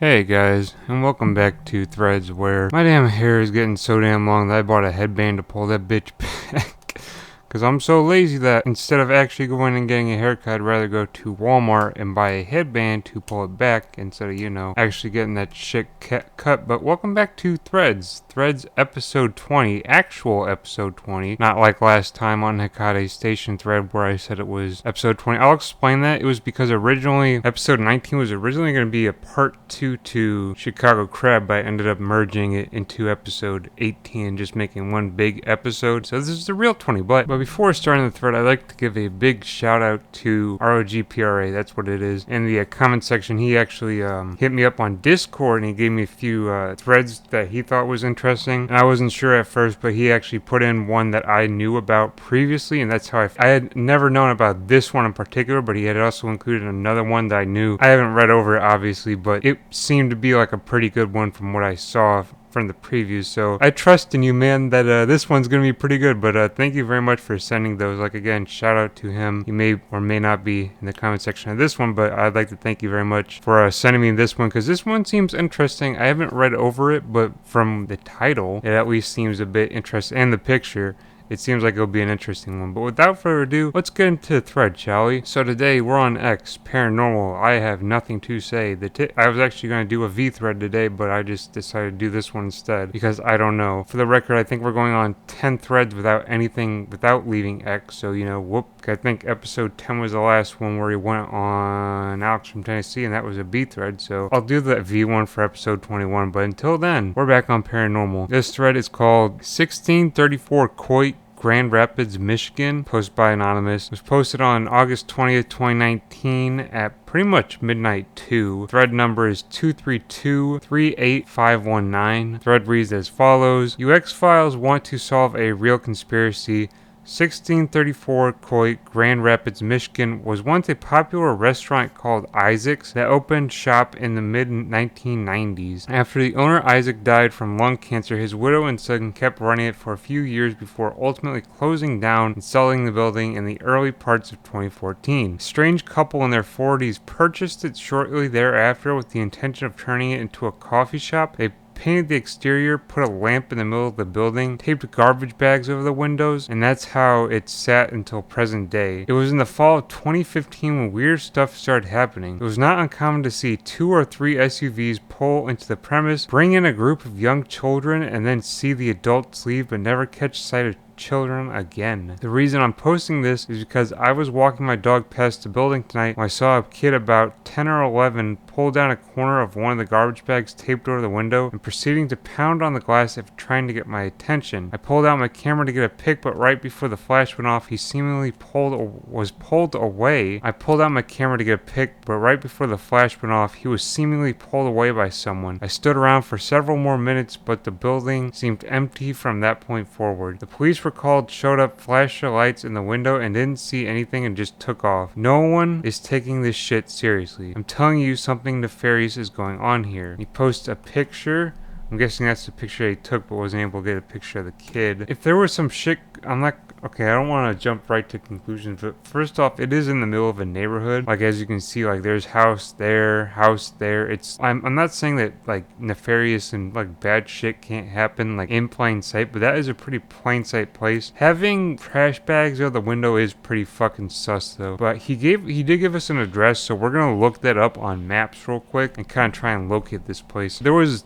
Hey guys, and welcome back to Threads, where my damn hair is getting so damn long that I bought a headband to pull that bitch back. Because I'm so lazy that instead of actually going and getting a haircut, I'd rather go to Walmart and buy a headband to pull it back instead of, actually getting that shit cut. But welcome back to Threads. Threads episode 20, actual episode 20. Not like last time on Hikade's station thread where I said it was episode 20. I'll explain that. It was because originally, episode 19 was originally going to be a part 2 to Chicago Crab, but I ended up merging it into episode 18 and just making one big episode. So this is the real 20. But before starting the thread, I'd like to give a big shout out to ROGPRA. That's what it is. In the comment section, he actually hit me up on Discord and he gave me a few threads that he thought was interesting. And I wasn't sure at first, but he actually put in one that I knew about previously, and that's how I had never known about this one in particular, but he had also included another one that I knew. I haven't read over it, obviously, but it seemed to be like a pretty good one from what I saw from the previews. So I trust in you, man, that this one's gonna be pretty good. But thank you very much for sending those. Like, again, shout out to him. He may or may not be in the comment section of this one, but I'd like to thank you very much for sending me this one, because this one seems interesting. I haven't read over it, but from the title, it at least seems a bit interesting, and the picture, it seems like it'll be an interesting one. But without further ado, let's get into the thread, shall we? So today we're on X, paranormal. I have nothing to say. I was actually going to do a V thread today, but I just decided to do this one instead because I don't know. For the record, I think we're going on 10 threads without leaving X. So, whoop. I think episode 10 was the last one where we went on Alex from Tennessee, and that was a B thread. So I'll do the V one for episode 21. But until then, we're back on paranormal. This thread is called 1634 Coit, Grand Rapids, Michigan, posted by Anonymous. It was posted on August 20th, 2019 at pretty much midnight 2. Thread number is 232-38519. Thread reads as follows. UX Files want to solve a real conspiracy. 1634 Coit, Grand Rapids, Michigan was once a popular restaurant called Isaac's that opened shop in the mid-1990s. After the owner Isaac died from lung cancer, his widow and son kept running it for a few years before ultimately closing down and selling the building in the early parts of 2014. A strange couple in their 40s purchased it shortly thereafter with the intention of turning it into a coffee shop. They painted the exterior, put a lamp in the middle of the building, taped garbage bags over the windows, and that's how it sat until present day. It was in the fall of 2015 when weird stuff started happening. It was not uncommon to see 2 or 3 SUVs pull into the premise, bring in a group of young children, and then see the adults leave but never catch sight of children again. The reason I'm posting this is because I was walking my dog past the building tonight when I saw a kid about 10 or 11 pull down a corner of one of the garbage bags taped over the window and proceeding to pound on the glass if trying to get my attention. I pulled out my camera to get a pic, but right before the flash went off, he seemingly was pulled away. I pulled out my camera to get a pic, but right before the flash went off, he was seemingly pulled away by someone. I stood around for several more minutes, but the building seemed empty from that point forward. The police were called, showed up, flashed their lights in the window, and didn't see anything and just took off. No one is taking this shit seriously. I'm telling you, something nefarious is going on here. He posts a picture. I'm guessing that's the picture he took, but wasn't able to get a picture of the kid. If there was some shit, okay, I don't want to jump right to conclusions, but first off, it is in the middle of a neighborhood. Like, as you can see, like, there's house there. I'm not saying that, like, nefarious and, like, bad shit can't happen, like, in plain sight, but that is a pretty plain sight place. Having trash bags out the window is pretty fucking sus, though. But he did give us an address, so we're gonna look that up on maps real quick and kind of try and locate this place. There was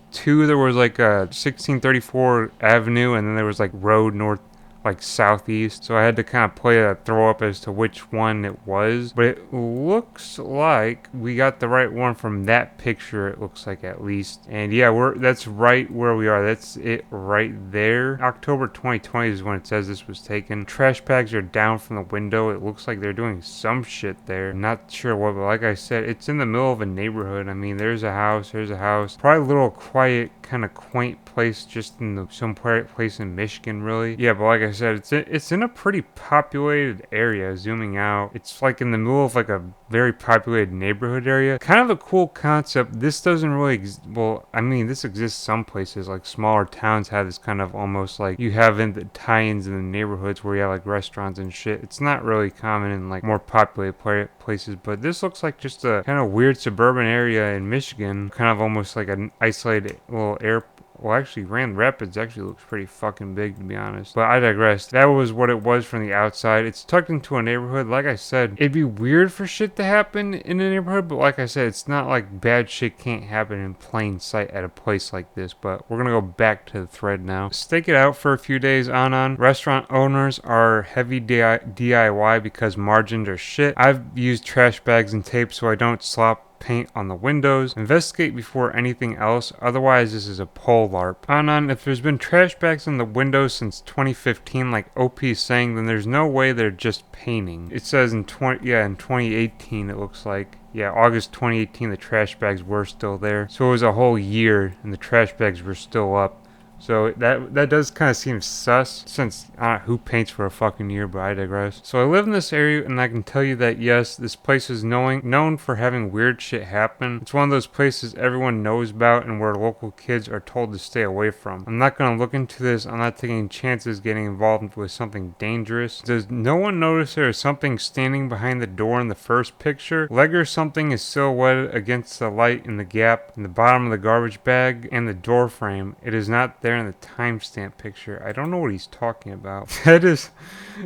like a 1634 Avenue, and then there was like road north, like southeast, so I had to kind of play a throw up as to which one it was, but it looks like we got the right one from that picture, it looks like, at least. And yeah, that's right where we are. That's it right there. October 2020 is when it says this was taken. Trash bags are down from the window. It looks like they're doing some shit there. Not sure what, but like I said, it's in the middle of a neighborhood. I mean, there's a house, probably a little quiet, kind of quaint place, just in some place in Michigan, really. Yeah, but like I said, it's in a pretty populated area. Zooming out, it's like in the middle of like a very populated neighborhood area. Kind of a cool concept. This doesn't really well, I mean, this exists some places, like smaller towns have this kind of almost like you have in the tie-ins in the neighborhoods where you have like restaurants and shit. It's not really common in like more populated places, but this looks like just a kind of weird suburban area in Michigan, kind of almost like an isolated little airport. Well, actually, Grand Rapids actually looks pretty fucking big, to be honest. But I digress. That was what it was from the outside. It's tucked into a neighborhood. Like I said, it'd be weird for shit to happen in a neighborhood, but like I said, it's not like bad shit can't happen in plain sight at a place like this. But we're gonna go back to the thread now. Stake it out for a few days on. Restaurant owners are heavy DIY because margins are shit. I've used trash bags and tape so I don't slop paint on the windows. Investigate before anything else, otherwise this is a pole LARP. If there's been trash bags on the windows since 2015 like OP is saying, then there's no way they're just painting. It says in 2018 it looks like. Yeah, August 2018 the trash bags were still there. So it was a whole year and the trash bags were still up. So that does kind of seem sus, since who paints for a fucking year, but I digress. So I live in this area, and I can tell you that yes, this place is known for having weird shit happen. It's one of those places everyone knows about and where local kids are told to stay away from. I'm not going to look into this. I'm not taking chances getting involved with something dangerous. Does no one notice there is something standing behind the door in the first picture? Leg or something is silhouetted against the light in the gap in the bottom of the garbage bag and the door frame. It is not there in the timestamp picture. I don't know what he's talking about. That is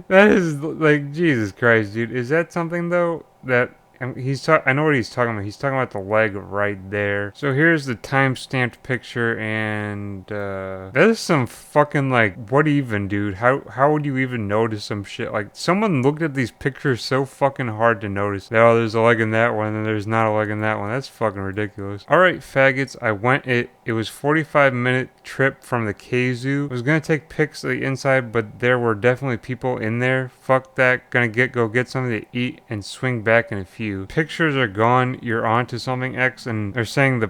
like, Jesus Christ, dude. Is that something though that I know what he's talking about. He's talking about the leg right there. So here's the time-stamped picture, and that is some fucking like, what even, dude? How would you even notice some shit? Like, someone looked at these pictures so fucking hard to notice that, oh, there's a leg in that one, and there's not a leg in that one. That's fucking ridiculous. All right, faggots, I went it. It was 45-minute trip from the K-Zoo. I was gonna take pics of the inside, but there were definitely people in there. Fuck that. Gonna go get something to eat and swing back in a few. Pictures are gone. You're on to something, X, and they're saying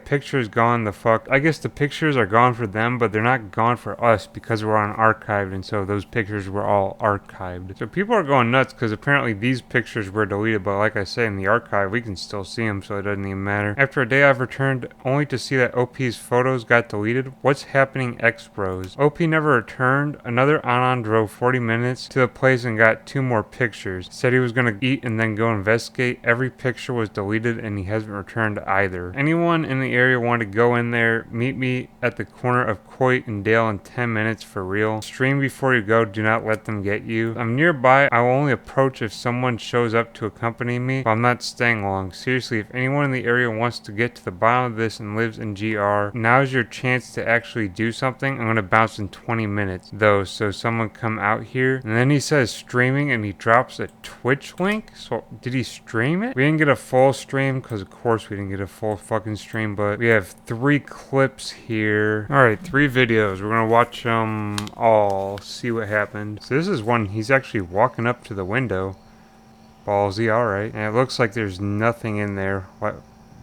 pictures gone the fuck. I guess the pictures are gone for them, but they're not gone for us because we're on archived, and so those pictures were all archived. So people are going nuts because apparently these pictures were deleted, but like I say, in the archive, we can still see them, so it doesn't even matter. After a day, I've returned only to see that OP's photos got deleted. What's happening, X Bros? OP never returned. Another Anon drove 40 minutes to the place and got 2 more pictures. Said he was gonna eat and then go investigate. Every picture was deleted and he hasn't returned either. Anyone in the area want to go in there, meet me at the corner of Coit and Dale in 10 minutes for real. Stream before you go, do not let them get you. I'm nearby, I will only approach if someone shows up to accompany me, but I'm not staying long. Seriously, if anyone in the area wants to get to the bottom of this and lives in GR, now's your chance to actually do something. I'm gonna bounce in 20 minutes though, so someone come out here. And then he says streaming and he drops a Twitch link. So did he stream it? We didn't get a full stream because of course we didn't get a full fucking stream, but we have 3 clips here. Alright, 3 videos. We're gonna watch them all, see what happened. So this is one, he's actually walking up to the window. Ballsy, alright. And it looks like there's nothing in there,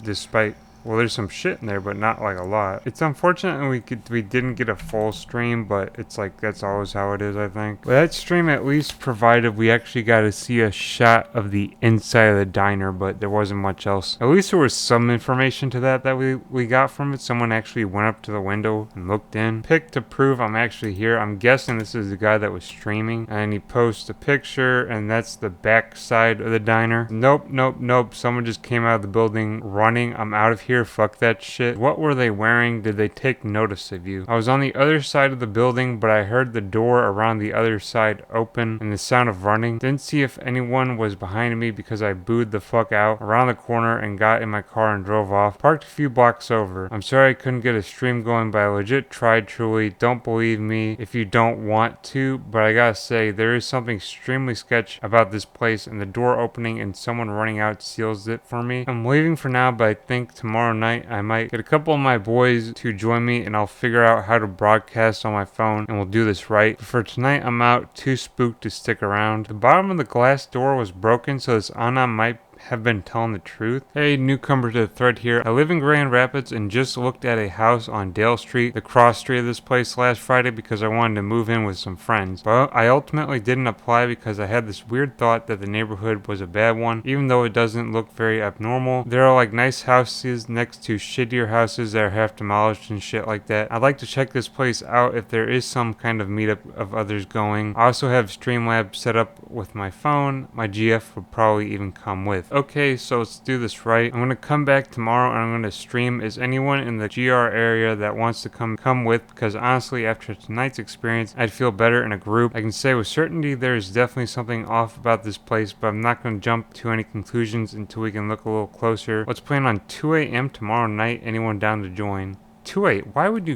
despite, well, there's some shit in there, but not like a lot. It's unfortunate we didn't get a full stream, but it's like, that's always how it is, I think. But that stream at least provided we actually got to see a shot of the inside of the diner, but there wasn't much else. At least there was some information to that we got from it. Someone actually went up to the window and looked in. Pick to prove I'm actually here. I'm guessing this is the guy that was streaming. And he posts a picture, and that's the back side of the diner. Nope. Someone just came out of the building running. I'm out of here. Fuck that shit. What were they wearing? Did they take notice of you? I was on the other side of the building, but I heard the door around the other side open and the sound of running. Didn't see if anyone was behind me because I booed the fuck out around the corner and got in my car and drove off. Parked a few blocks over. I'm sorry I couldn't get a stream going, but I legit tried truly. Don't believe me if you don't want to, but I gotta say, there is something extremely sketch about this place, and the door opening and someone running out seals it for me. I'm leaving for now, but I think tomorrow night I might get a couple of my boys to join me and I'll figure out how to broadcast on my phone and we'll do this right. But for tonight I'm out, too spooked to stick around. The bottom of the glass door was broken, so this Anon might have been telling the truth. Hey, newcomer to the thread here. I live in Grand Rapids and just looked at a house on Dale Street, the cross street of this place, last Friday because I wanted to move in with some friends. But I ultimately didn't apply because I had this weird thought that the neighborhood was a bad one, even though it doesn't look very abnormal. There are like nice houses next to shittier houses that are half demolished and shit like that. I'd like to check this place out if there is some kind of meetup of others going. I also have Streamlabs set up with my phone. My GF would probably even come with. Okay, so let's do this right. I'm going to come back tomorrow and I'm going to stream. Is anyone in the GR area that wants to come with? Because honestly, after tonight's experience, I'd feel better in a group. I can say with certainty there is definitely something off about this place, but I'm not going to jump to any conclusions until we can look a little closer. Let's plan on 2 a.m. tomorrow night. Anyone down to join? 2-8. Why wouldn't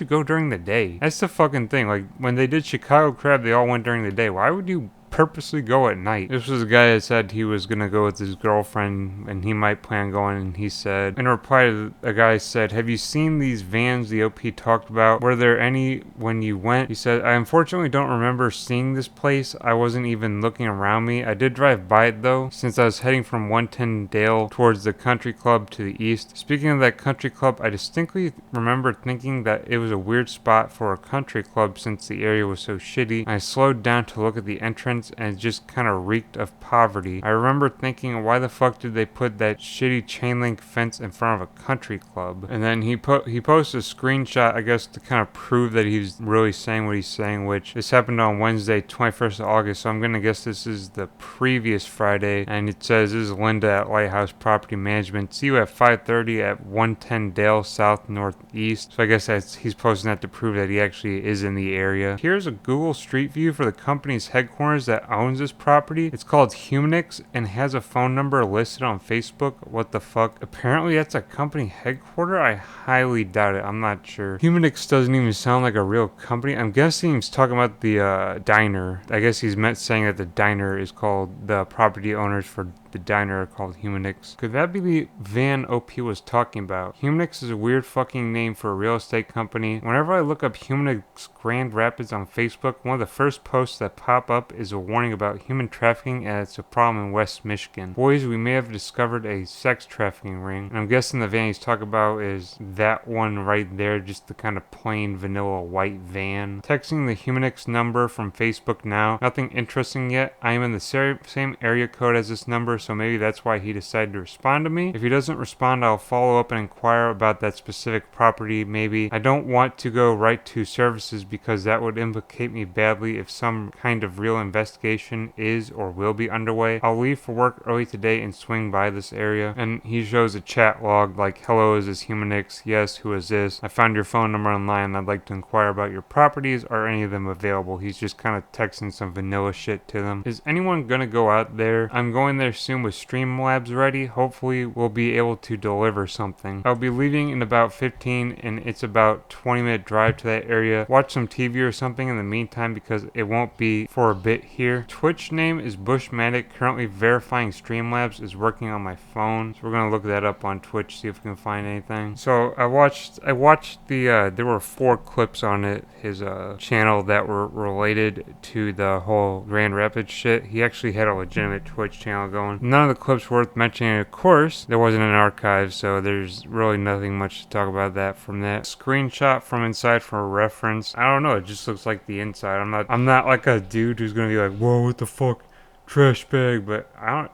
you go during the day? That's the fucking thing. Like, when they did Chicago Crab, they all went during the day. Why would you purposely go at night? This was a guy that said he was gonna go with his girlfriend and he might plan going, and he said, in reply to a guy said, have you seen these vans the OP talked about? Were there any when you went? He said, I unfortunately don't remember seeing this place. I wasn't even looking around me. I did drive by it though, since I was heading from 110 Dale towards the country club to the east. Speaking of that country club, I distinctly remember thinking that it was a weird spot for a country club since the area was so shitty. I slowed down to look at the entrance and it just kind of reeked of poverty. I remember thinking, why the fuck did they put that shitty chain link fence in front of a country club? And then he posted a screenshot, I guess, to kind of prove that he's really saying what he's saying, which this happened on Wednesday, 21st of August, so I'm gonna guess this is the previous Friday, and it says, this is Linda at Lighthouse Property Management. See you at 5:30 at 110 Dale South Northeast. So I guess he's posting that to prove that he actually is in the area. Here's a Google Street View for the company's headquarters that owns this property. It's called Humanix and has a phone number listed on Facebook. What the fuck? Apparently that's a company headquarter? I highly doubt it. I'm not sure. Humanix doesn't even sound like a real company. I'm guessing he's talking about the diner. I guess he's meant saying that the diner is called, the property owners for the diner are called Humanix. Could that be the van OP was talking about? Humanix is a weird fucking name for a real estate company. Whenever I look up Humanix Grand Rapids on Facebook, one of the first posts that pop up is a warning about human trafficking, and it's a problem in West Michigan. Boys, we may have discovered a sex trafficking ring. And I'm guessing the van he's talking about is that one right there, just the kind of plain vanilla white van. Texting the Humanix number from Facebook now. Nothing interesting yet. I am in the same area code as this number, so maybe that's why he decided to respond to me. If he doesn't respond, I'll follow up and inquire about that specific property maybe. I don't want to go right to services because that would implicate me badly if some kind of real investigation is or will be underway. I'll leave for work early today and swing by this area. And he shows a chat log like, hello, is this Humanix? Yes, who is this? I found your phone number online. I'd like to inquire about your properties. Are any of them available? He's just kind of texting some vanilla shit to them. Is anyone gonna go out there? I'm going there soon with Streamlabs ready. Hopefully we'll be able to deliver something. I'll be leaving in about 15 and it's about 20-minute drive to that area. Watch some TV or something in the meantime because it won't be for a bit here. Twitch name is Bushmatic. Currently verifying Streamlabs is working on my phone. So we're gonna look that up on Twitch, see if we can find anything. So I watched the there were 4 clips on his channel that were related to the whole Grand Rapids shit. He actually had a legitimate Twitch channel going. None of the clips worth mentioning. Of course, there wasn't an archive, so there's really nothing much to talk about that from that. Screenshot from inside for reference. I don't know, it just looks like the inside. I'm not like a dude who's gonna be like, whoa, what the fuck, trash bag, but I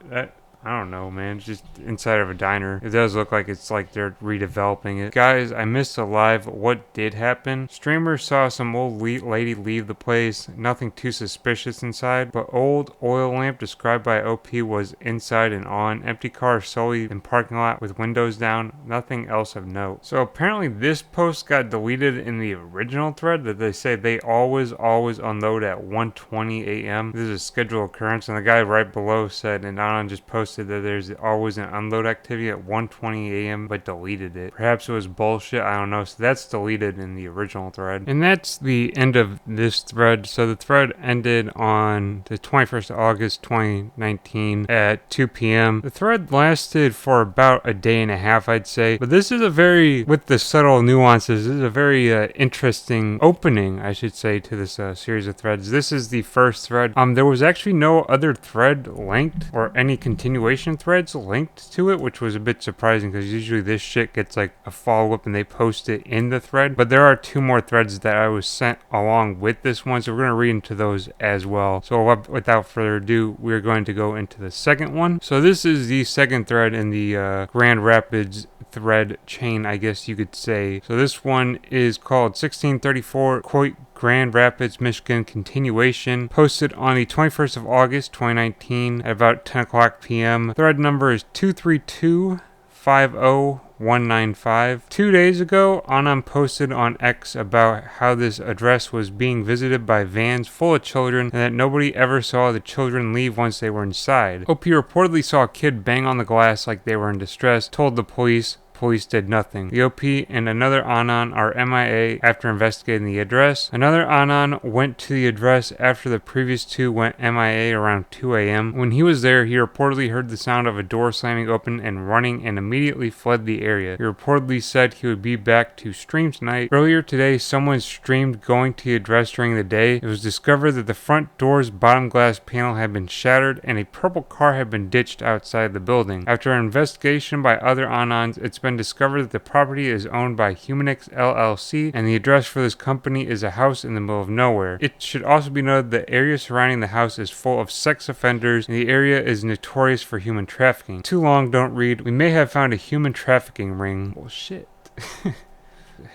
don't know, man. It's just inside of a diner. It does look like it's like they're redeveloping it. Guys, I missed a live what did happen. Streamers saw some old lady leave the place. Nothing too suspicious inside, but old oil lamp described by OP was inside and on. Empty car solely in parking lot with windows down. Nothing else of note. So apparently this post got deleted in the original thread that they say they always unload at 1:20 a.m. This is a scheduled occurrence, and the guy right below said, and Anon just posted that there's always an unload activity at 1:20 a.m. but deleted it. Perhaps it was bullshit, I don't know. So that's deleted in the original thread. And that's the end of this thread. So the thread ended on the 21st of August 2019 at 2 p.m. The thread lasted for about a day and a half, I'd say. But this is a very, with the subtle nuances, this is a very interesting opening, I should say, to this series of threads. This is the first thread. There was actually no other thread linked or any continuation continuation threads linked to it, which was a bit surprising because usually this shit gets like a follow-up and they post it in the thread. But there are 2 more threads that I was sent along with this one, so we're going to read into those as well. So without further ado, we're going to go into the second one. So this is the second thread in the Grand Rapids thread chain, I guess you could say. So this one is called 1634 Coit, Grand Rapids, Michigan continuation, posted on the 21st of August 2019 at about 10 o'clock p.m. Thread number is 232-50195. 2 days ago, Anon posted on X about how this address was being visited by vans full of children and that nobody ever saw the children leave once they were inside. OP reportedly saw a kid bang on the glass like they were in distress, told the police. Police did nothing. The OP and another Anon are MIA after investigating the address. Another Anon went to the address after the previous 2 went MIA around 2 a.m. When he was there, he reportedly heard the sound of a door slamming open and running and immediately fled the area. He reportedly said he would be back to stream tonight. Earlier today, someone streamed going to the address during the day. It was discovered that the front door's bottom glass panel had been shattered and a purple car had been ditched outside the building. After an investigation by other Anons, it's been discovered that the property is owned by Humanix LLC and the address for this company is a house in the middle of nowhere. It should also be noted the area surrounding the house is full of sex offenders and the area is notorious for human trafficking. Too long, don't read. We may have found a human trafficking ring. Well, shit.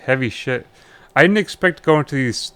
Heavy shit. I didn't expect to go into this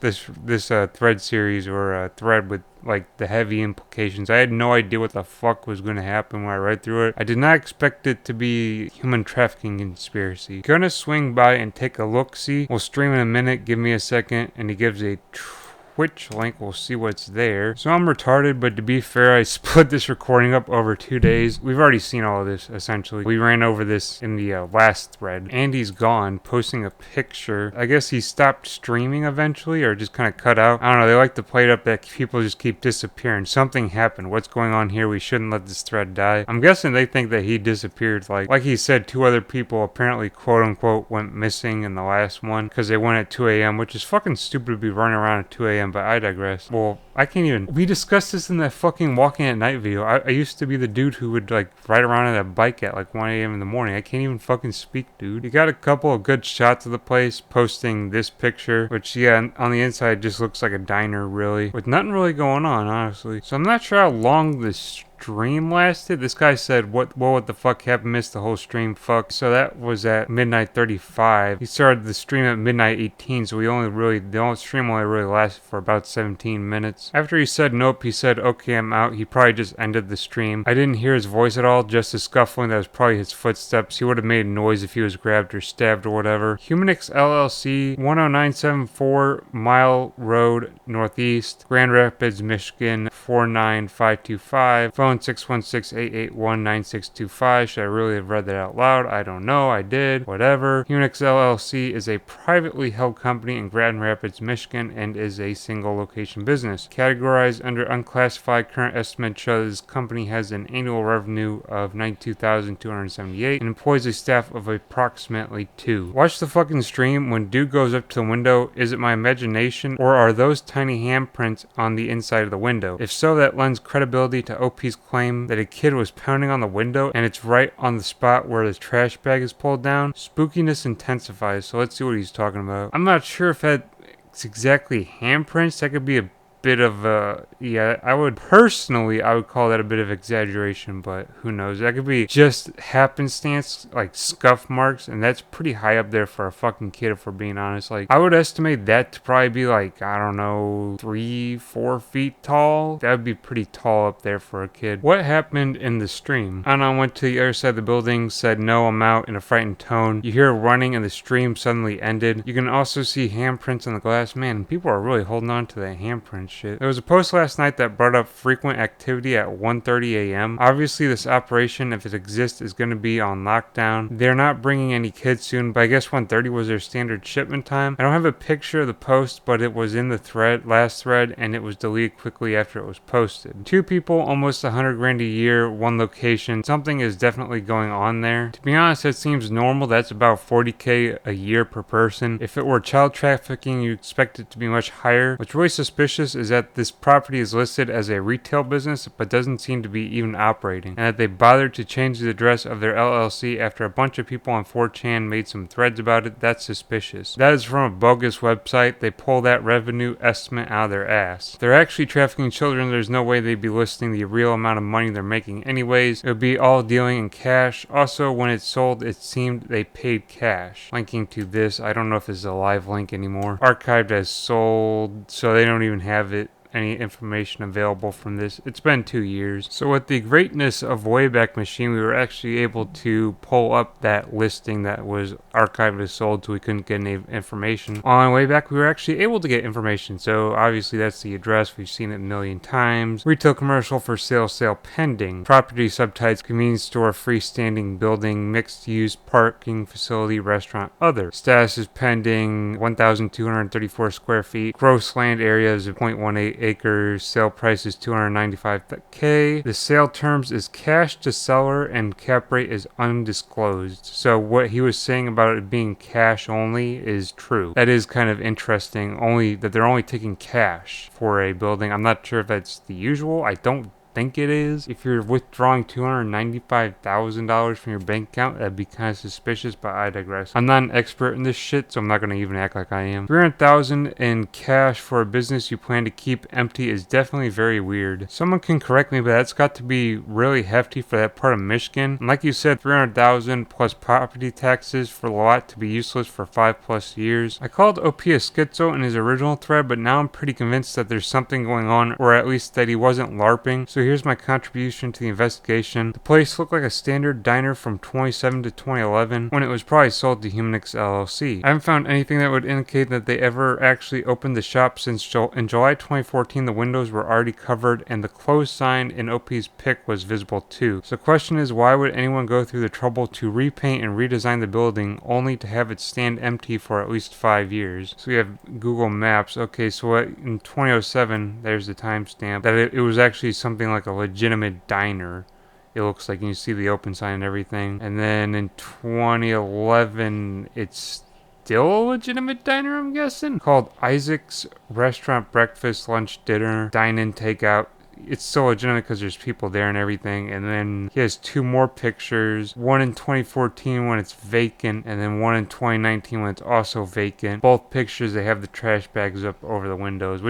thread series or thread with like the heavy implications. I had no idea what the fuck was going to happen when I read through it. I did not expect it to be human trafficking conspiracy. Gonna swing by and take a look-see. We'll stream in a minute. Give me a second. And he gives a Twitch link. We'll see what's there. So I'm retarded, but to be fair, I split this recording up over 2 days. We've already seen all of this, essentially. We ran over this in the last thread. Andy's gone, posting a picture. I guess he stopped streaming eventually, or just kind of cut out. I don't know, they like to play it up that people just keep disappearing. Something happened. What's going on here? We shouldn't let this thread die. I'm guessing they think that he disappeared. Like he said, 2 other people apparently, quote-unquote, went missing in the last one, because they went at 2 a.m., which is fucking stupid to be running around at 2 a.m., but I digress. Well, I can't even... We discussed this in that fucking Walking at Night video. I used to be the dude who would, like, ride around on a bike at, like, 1 a.m. in the morning. I can't even fucking speak, dude. You got a couple of good shots of the place, posting this picture, which, yeah, on the inside just looks like a diner, really, with nothing really going on, honestly. So I'm not sure how long this stream lasted. This guy said, what the fuck happened? Missed the whole stream. Fuck. So that was at midnight 35. He started the stream at midnight 18, so the stream only really lasted for about 17 minutes. After he said nope, he said, okay, I'm out. He probably just ended the stream. I didn't hear his voice at all, just the scuffling. That was probably his footsteps. He would have made a noise if he was grabbed or stabbed or whatever. Humanix LLC, 10974 Mile Road, Northeast, Grand Rapids, Michigan, 49525. Phone 616-881-9625. Should I really have read that out loud? I don't know. I did. Whatever. Humanix LLC is a privately held company in Grand Rapids, Michigan, and is a single location business. Categorized under unclassified, current estimate shows this company has an annual revenue of $92,278 and employs a staff of approximately 2. Watch the fucking stream. When dude goes up to the window, is it my imagination or are those tiny handprints on the inside of the window? If so, that lends credibility to OP's claim that a kid was pounding on the window and it's right on the spot where the trash bag is pulled down. Spookiness intensifies, so let's see what he's talking about. I'm not sure if that's exactly handprints. That could be a bit of I would call that a bit of exaggeration, but who knows? That could be just happenstance, like scuff marks, and that's pretty high up there for a fucking kid, if we're being honest. Like, I would estimate that to probably be like, I don't know, 3-4 feet tall. That would be pretty tall up there for a kid. What happened in the stream? Anna went to the other side of the building, said no, I'm out, in a frightened tone. You hear running and the stream suddenly ended. You can also see handprints on the glass. Man, people are really holding on to that handprint shit. There was a post last night that brought up frequent activity at 1:30 a.m. Obviously, this operation, if it exists, is going to be on lockdown. They're not bringing any kids soon, but I guess 1:30 was their standard shipment time. I don't have a picture of the post, but it was in the last thread, and it was deleted quickly after it was posted. 2 people, almost 100 grand a year, 1 location. Something is definitely going on there. To be honest, that seems normal. That's about 40K a year per person. If it were child trafficking, you'd expect it to be much higher. What's really suspicious is that this property is listed as a retail business but doesn't seem to be even operating, and that they bothered to change the address of their LLC after a bunch of people on 4chan made some threads about it. That's suspicious. That is from a bogus website. They pull that revenue estimate out of their ass. If they're actually trafficking children, there's no way they'd be listing the real amount of money they're making anyways. It would be all dealing in cash. Also, when it sold, it seemed they paid cash. Linking to this, I don't know if this is a live link anymore. Archived as sold, so they don't even have it. Any information available from this. It's been 2 years. So with the greatness of Wayback Machine, we were actually able to pull up that listing that was archived as sold, so we couldn't get any information. On Wayback, we were actually able to get information. So obviously that's the address. We've seen it a million times. Retail commercial for sale pending. Property subtypes, convenience store, freestanding building, mixed use, parking facility, restaurant, other. Status is pending, 1,234 square feet. Gross land area is 0.18 acres. Sale price is $295K. The sale terms is cash to seller and cap rate is undisclosed. So what he was saying about it being cash only is true. That is kind of interesting, only that they're only taking cash for a building. I'm not sure if that's the usual. I don't think it is. If you're withdrawing $295,000 from your bank account, that'd be kind of suspicious, but I digress. I'm not an expert in this shit, so I'm not going to even act like I am. $300,000 in cash for a business you plan to keep empty is definitely very weird. Someone can correct me, but that's got to be really hefty for that part of Michigan. And like you said, $300,000 plus property taxes for the lot to be useless for 5+ years. I called OP a schizo in his original thread, but now I'm pretty convinced that there's something going on, or at least that he wasn't LARPing. So here's my contribution to the investigation. The place looked like a standard diner from 2007 to 2011 when it was probably sold to Humanix LLC. I haven't found anything that would indicate that they ever actually opened the shop since in July 2014 the windows were already covered and the closed sign in OP's pic was visible too. So the question is, why would anyone go through the trouble to repaint and redesign the building only to have it stand empty for at least 5 years? So we have Google Maps. Okay, so in 2007, there's the timestamp, that it was actually something like a legitimate diner. It looks like, you see the open sign and everything. And then in 2011, it's still a legitimate diner, I'm guessing, called Isaac's Restaurant, Breakfast, Lunch, Dinner, Dine-In, Takeout. It's still legitimate because there's people there and everything. And then he has 2 more pictures. One in 2014 when it's vacant, and then one in 2019 when it's also vacant. Both pictures, they have the trash bags up over the windows,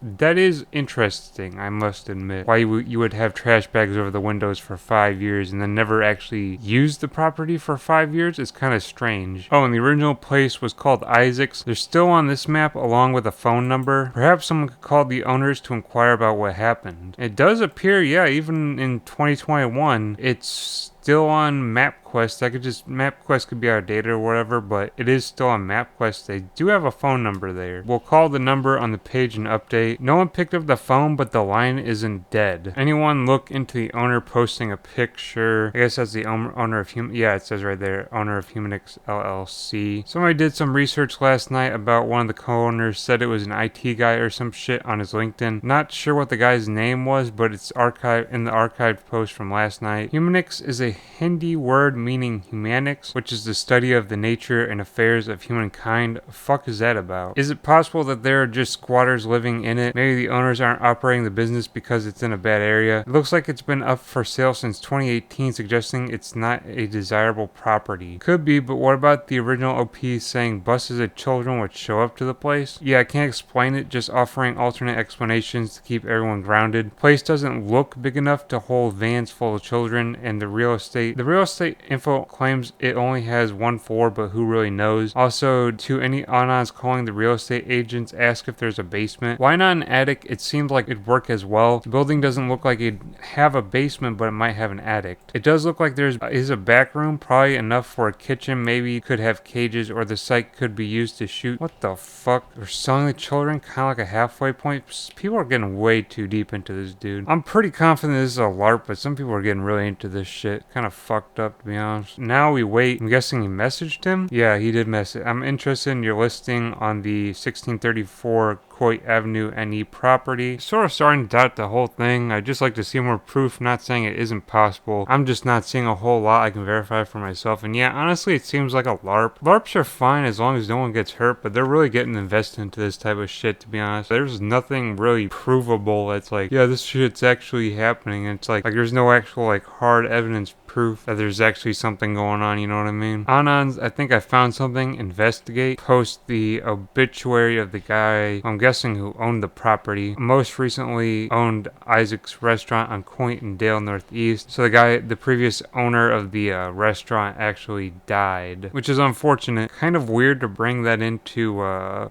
that is interesting, I must admit. Why you would have trash bags over the windows for 5 years and then never actually use the property for 5 years is kind of strange. Oh, and the original place was called Isaac's. They're still on this map along with a phone number. Perhaps someone could call the owners to inquire about what happened. It does appear, yeah, even in 2021, it's still on MapQuest. MapQuest could be outdated or whatever, but it is still on MapQuest. They do have a phone number there. We'll call the number on the page and update. No one picked up the phone, but the line isn't dead. Anyone look into the owner posting a picture? I guess that's the owner of yeah, it says right there, owner of Humanix LLC. Somebody did some research last night about one of the co-owners, said it was an IT guy or some shit on his LinkedIn. Not sure what the guy's name was, but it's archived in the archived post from last night. Humanix is a Hindi word meaning humanics, which is the study of the nature and affairs of humankind. Fuck is that about? Is it possible that there are just squatters living in it? Maybe the owners aren't operating the business because it's in a bad area. It looks like it's been up for sale since 2018, suggesting it's not a desirable property. Could be, but what about the original OP saying buses of children would show up to the place? Yeah, I can't explain it, just offering alternate explanations to keep everyone grounded. The place doesn't look big enough to hold vans full of children, and the real estate info claims it only has 1 floor, but who really knows? Also, to any Anons calling the real estate agents, ask if there's a basement. Why not an attic? It seemed like it'd work as well. The building doesn't look like it'd have a basement, but it might have an attic. It does look like there is a back room, probably enough for a kitchen. Maybe could have cages, or the site could be used to shoot. What the fuck? They're selling the children, kind of like a halfway point. People are getting way too deep into this, dude. I'm pretty confident this is a LARP, but some people are getting really into this shit. Kind of fucked up, to be honest. Now we wait. I'm guessing he messaged him? Yeah, he did message. I'm interested in your listing on the 1634 Coit Avenue NE property. Sort of starting to doubt the whole thing. I'd just like to see more proof, not saying it isn't possible. I'm just not seeing a whole lot I can verify for myself. And yeah, honestly, it seems like a LARP. LARPs are fine as long as no one gets hurt, but they're really getting invested into this type of shit, to be honest. There's nothing really provable that's like, yeah, this shit's actually happening. And it's like there's no actual like hard evidence proof that there's actually something going on, you know what I mean? Anons, I think I found something. Investigate. Post the obituary of the guy, I'm guessing, who owned the property. Most recently owned Isaac's restaurant on Coit and Dale Northeast. So the previous owner of the restaurant actually died, which is unfortunate. Kind of weird to bring that into,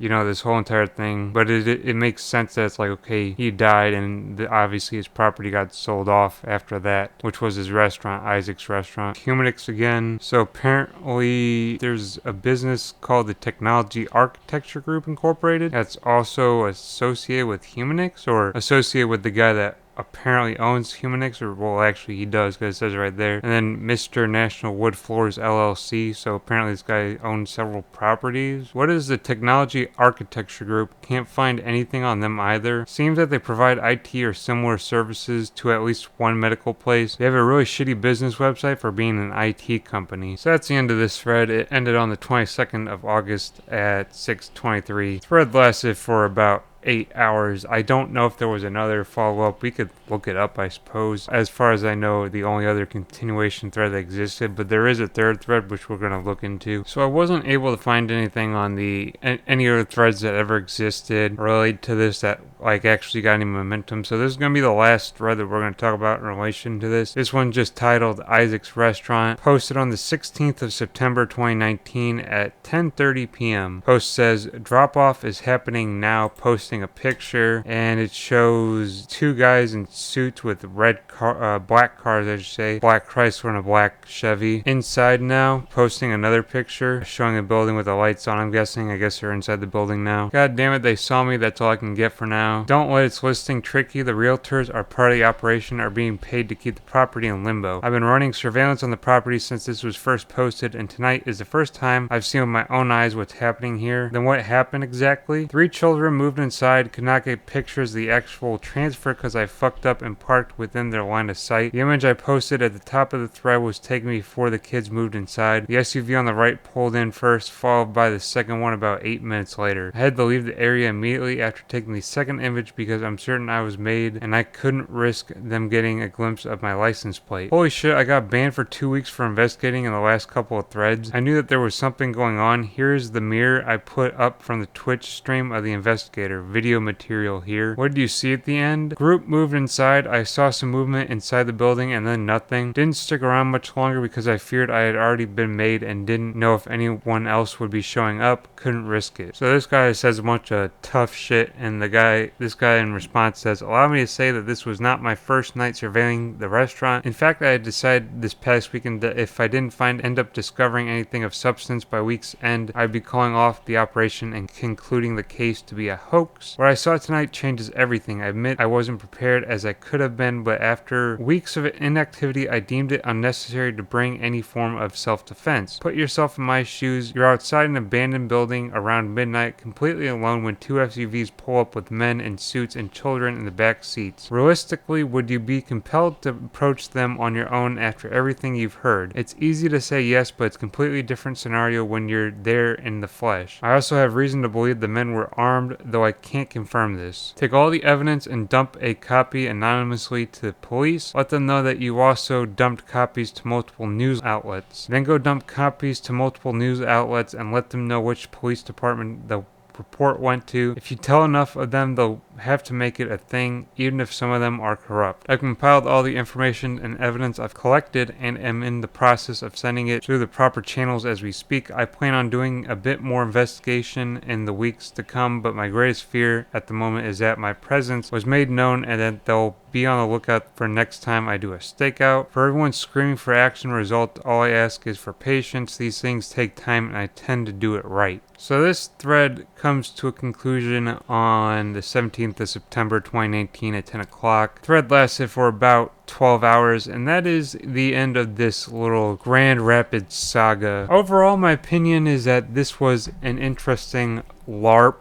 this whole entire thing, but it makes sense that it's like, okay, he died and obviously his property got sold off after that, which was his restaurant, Isaac's restaurant. Humanix again. So apparently there's a business called the Technology Architecture Group Incorporated that's also associated with Humanix, or associated with the guy that apparently owns Humanix, or well, actually he does because it says it right there. And then Mr. National Wood Floors LLC. So apparently this guy owns several properties. What is the Technology Architecture Group? Can't find anything on them either. Seems that they provide IT or similar services to at least one medical place. They have a really shitty business website for being an IT company. So that's the end of this thread. It ended on the 22nd of August at 6:23. Thread lasted for about 8 hours. I don't know if there was another follow-up. We could look it up, I suppose. As far as I know, the only other continuation thread that existed, but there is a third thread which we're going to look into. So I wasn't able to find anything on any other threads that ever existed related to this that like actually got any momentum. So this is going to be the last thread that we're going to talk about in relation to this. This one just titled Isaac's Restaurant, posted on the 16th of September 2019 at 10:30 p.m. Post says, drop-off is happening now, posting a picture, and it shows two guys in suits with black cars, I should say, black Chrysler and a black Chevy. Inside now, posting another picture showing a building with the lights on. I'm guessing, I guess they're inside the building now. God damn it, they saw me. That's all I can get for now. Don't let its listing trick you. The realtors are part of the operation, are being paid to keep the property in limbo. I've been running surveillance on the property since this was first posted, and tonight is the first time I've seen with my own eyes what's happening here. Then what happened exactly? 3 children moved inside, could not get pictures of the actual transfer because I fucked up and parked within their line of sight. The image I posted at the top of the thread was taken before the kids moved inside. The SUV on the right pulled in first, followed by the second one about 8 minutes later. I had to leave the area immediately after taking the second image because I'm certain I was made and I couldn't risk them getting a glimpse of my license plate. Holy shit, I got banned for 2 weeks for investigating in the last couple of threads. I knew that there was something going on. Here's the mirror I put up from the Twitch stream of the investigator. Video material here. What did you see at the end? Group moved inside. I saw some movement inside the building and then nothing. Didn't stick around much longer because I feared I had already been made and didn't know if anyone else would be showing up. Couldn't risk it. So this guy says a bunch of tough shit, and this guy in response says, allow me to say that this was not my first night surveilling the restaurant. In fact, I had decided this past weekend that if I didn't end up discovering anything of substance by week's end, I'd be calling off the operation and concluding the case to be a hoax. What I saw tonight changes everything. I admit I wasn't prepared as I could have been, but after weeks of inactivity, I deemed it unnecessary to bring any form of self-defense. Put yourself in my shoes. You're outside an abandoned building around midnight, completely alone when 2 SUVs pull up with men in suits and children in the back seats. Realistically, would you be compelled to approach them on your own after everything you've heard? It's easy to say yes, but it's a completely different scenario when you're there in the flesh. I also have reason to believe the men were armed, though I can't confirm this. Take all the evidence and dump a copy anonymously to the police. Let them know that you also dumped copies to multiple news outlets. Then go dump copies to multiple news outlets and let them know which police department the report went to. If you tell enough of them, they'll have to make it a thing, even if some of them are corrupt. I've compiled all the information and evidence I've collected and am in the process of sending it through the proper channels as we speak. I plan on doing a bit more investigation in the weeks to come, but my greatest fear at the moment is that my presence was made known and that they'll be on the lookout for next time I do a stakeout. For everyone screaming for action result, all I ask is for patience. These things take time and I tend to do it right. So this thread comes to a conclusion on the 17th of September 2019 at 10 o'clock. Thread lasted for about 12 hours, and that is the end of this little Grand Rapids saga. Overall, my opinion is that this was an interesting LARP.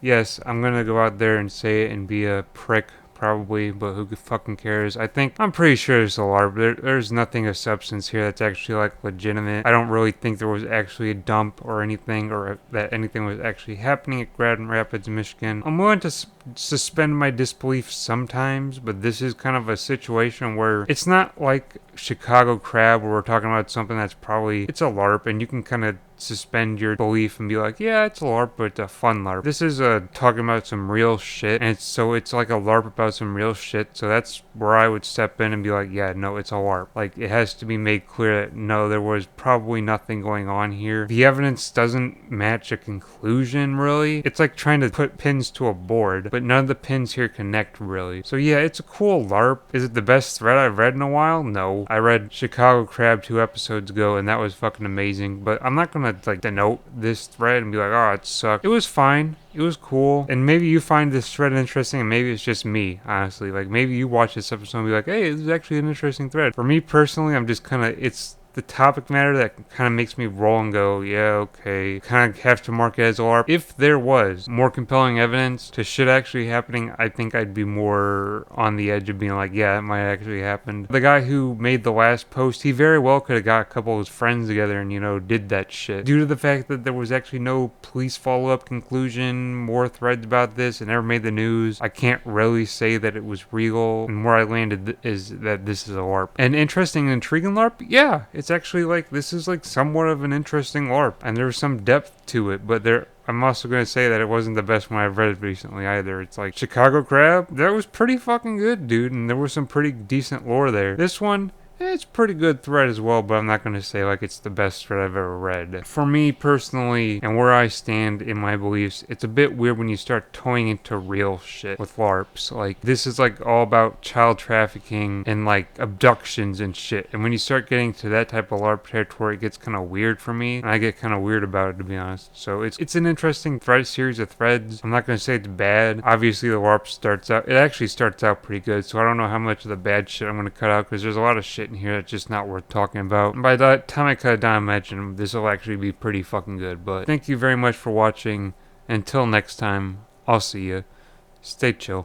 yes, I'm gonna go out there and say it and be a prick. Probably, but who fucking cares? I'm pretty sure it's a LARP. There's nothing of substance here that's actually like legitimate. I don't really think there was actually a dump or anything, or that anything was actually happening at Grand Rapids, Michigan. I'm willing to suspend my disbelief sometimes, but this is kind of a situation where it's not like Chicago Crab where we're talking about something that's probably, it's a LARP and you can kind of suspend your belief and be like, yeah, it's a LARP, but it's a fun LARP. This is talking about some real shit, and it's like a LARP about some real shit, so that's where I would step in and be like, yeah, no, it's a LARP. Like, it has to be made clear that, no, there was probably nothing going on here. The evidence doesn't match a conclusion, really. It's like trying to put pins to a board, but none of the pins here connect, really. So yeah, it's a cool LARP. Is it the best thread I've read in a while? No. I read Chicago Crab 2 episodes ago, and that was fucking amazing, but I'm not gonna like denote this thread and be like, oh, it sucked. It was fine. It was cool. And maybe you find this thread interesting, and maybe it's just me, honestly. Like, maybe you watch this episode and be like, hey, this is actually an interesting thread. For me personally, I'm just kind of, it's the topic matter that kind of makes me roll and go, yeah, okay. Kind of have to mark it as a LARP. If there was more compelling evidence to shit actually happening, I think I'd be more on the edge of being like, yeah, it might actually happen. The guy who made the last post, he very well could have got a couple of his friends together and, did that shit. Due to the fact that there was actually no police follow-up conclusion, more threads about this, and never made the news, I can't really say that it was real. And where I landed is that this is a LARP. An interesting and intriguing LARP? Yeah, it's actually like, this is like somewhat of an interesting LARP, and there's some depth to it, but I'm also going to say that it wasn't the best one I've read recently either. It's like Chicago Crab, that was pretty fucking good, dude, and there was some pretty decent lore there. This one, it's pretty good thread as well, but I'm not going to say like it's the best thread I've ever read. For me personally, and where I stand in my beliefs, it's a bit weird when you start toying into real shit with LARPs. Like, this is like all about child trafficking and like abductions and shit. And when you start getting to that type of LARP territory, it gets kind of weird for me, and I get kind of weird about it, to be honest. So it's an interesting series of threads. I'm not going to say it's bad. Obviously, the LARP actually starts out pretty good, so I don't know how much of the bad shit I'm going to cut out, because there's a lot of shit in here that's just not worth talking about. And by that time I cut it down, I imagine this will actually be pretty fucking good. But thank you very much for watching. Until next time, I'll see you. Stay chill.